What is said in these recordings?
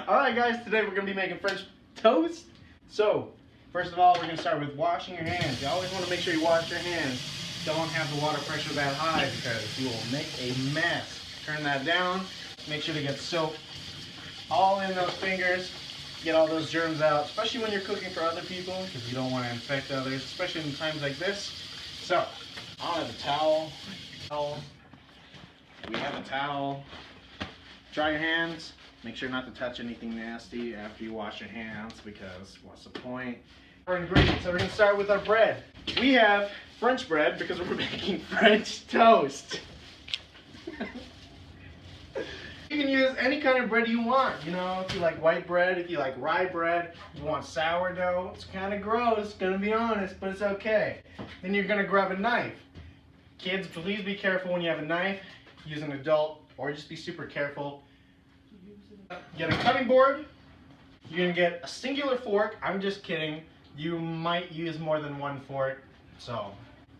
Alright guys, today we're going to be making French toast. So, first of all, we're going to start with washing your hands. You always want to make sure you wash your hands. Don't have the water pressure that high because you will make a mess. Turn that down. Make sure to get soap all in those fingers. Get all those germs out, especially when you're cooking for other people because you don't want to infect others, especially in times like this. So, I'll have a towel. We have a towel. Dry your hands. Make sure not to touch anything nasty after you wash your hands because what's the point? Our ingredients. So we're going to start with our bread. We have French bread because we're making French toast. You can use any kind of bread you want. You know, if you like white bread, if you like rye bread, you want sourdough. It's kind of gross, gonna be honest, but it's okay. Then you're gonna grab a knife. Kids, please be careful when you have a knife. Use an adult, or just be super careful. Get a cutting board. You're gonna get a singular fork. I'm just kidding. You might use more than one fork. So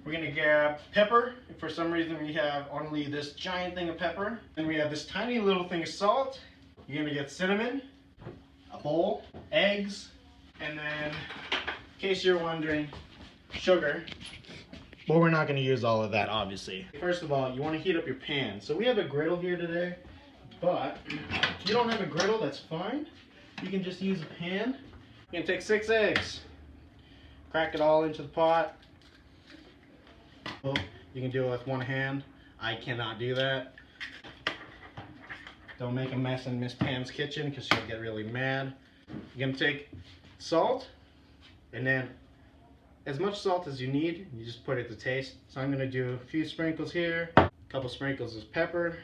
we're gonna grab pepper. If for some reason we have only this giant thing of pepper. Then we have this tiny little thing of salt. You're gonna get cinnamon, a bowl, eggs, and then, in case you're wondering, sugar. But we're not gonna use all of that, obviously. First of all, you wanna heat up your pan. So we have a griddle here today. But if you don't have a griddle, that's fine. You can just use a pan. You're gonna take 6 eggs, crack it all into the pot. You can do it with one hand. I cannot do that. Don't make a mess in Miss Pam's kitchen because she'll get really mad. You're gonna take salt, and then as much salt as you need, you just put it to taste. So I'm gonna do a few sprinkles here, a couple sprinkles of pepper.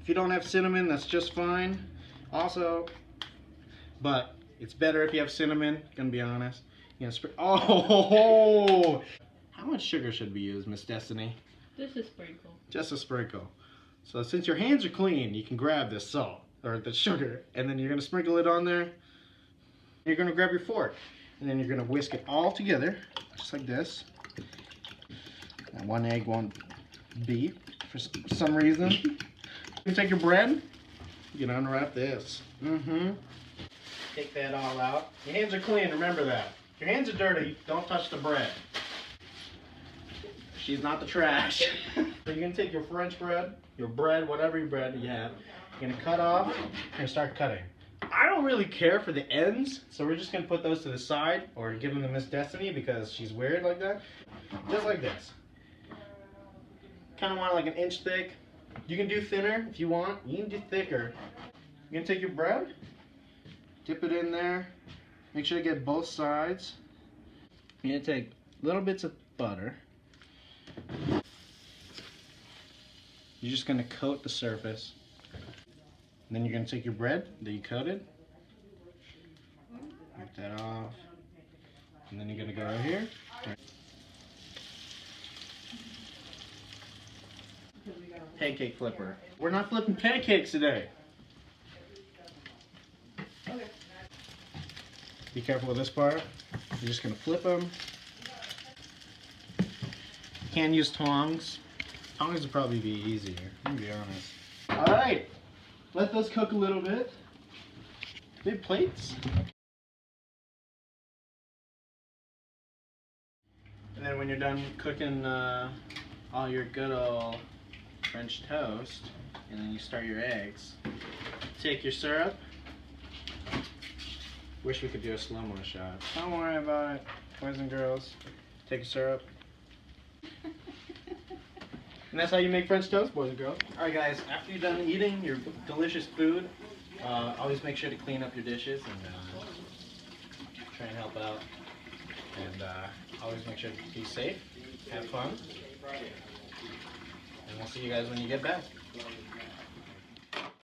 If you don't have cinnamon, that's just fine. Also, but it's better if you have cinnamon, gonna be honest. You're gonna oh! How much sugar should we use, Miss Destiny? Just a sprinkle. Just a sprinkle. So since your hands are clean, you can grab this salt, or the sugar, and then you're gonna sprinkle it on there. You're gonna grab your fork, and then you're gonna whisk it all together, just like this. And one egg won't beat for some reason. You take your bread, you can unwrap this. Take that all out. Your hands are clean, remember that. If your hands are dirty, don't touch the bread. She's not the trash. So you're gonna take your French bread, your bread, whatever your bread you have, you're gonna cut off and start cutting. I don't really care for the ends, so we're just gonna put those to the side or give them to Miss Destiny because she's weird like that. Just like this. Kind of want it like 1 inch thick. You can do thinner if you want. You can do thicker. You're gonna take your bread, dip it in there. Make sure to get both sides. You're gonna take little bits of butter. You're just gonna coat the surface. And then you're gonna take your bread that you coated. Wipe that off. And then you're gonna go right here. Pancake flipper. We're not flipping pancakes today. Okay. Be careful with this part. You're just gonna flip them. You can't use tongs. Tongs would probably be easier, to be honest. Alright, let those cook a little bit. Big plates. And then when you're done cooking all your good old French toast, and then you start your eggs, take your syrup. Wish we could do a slow-mo shot. Don't worry about it, boys and girls. Take your syrup. And that's how you make French toast, boys and girls. Alright guys, after you're done eating your delicious food, always make sure to clean up your dishes and try and help out. And always make sure to be safe, have fun. And we'll see you guys when you get back.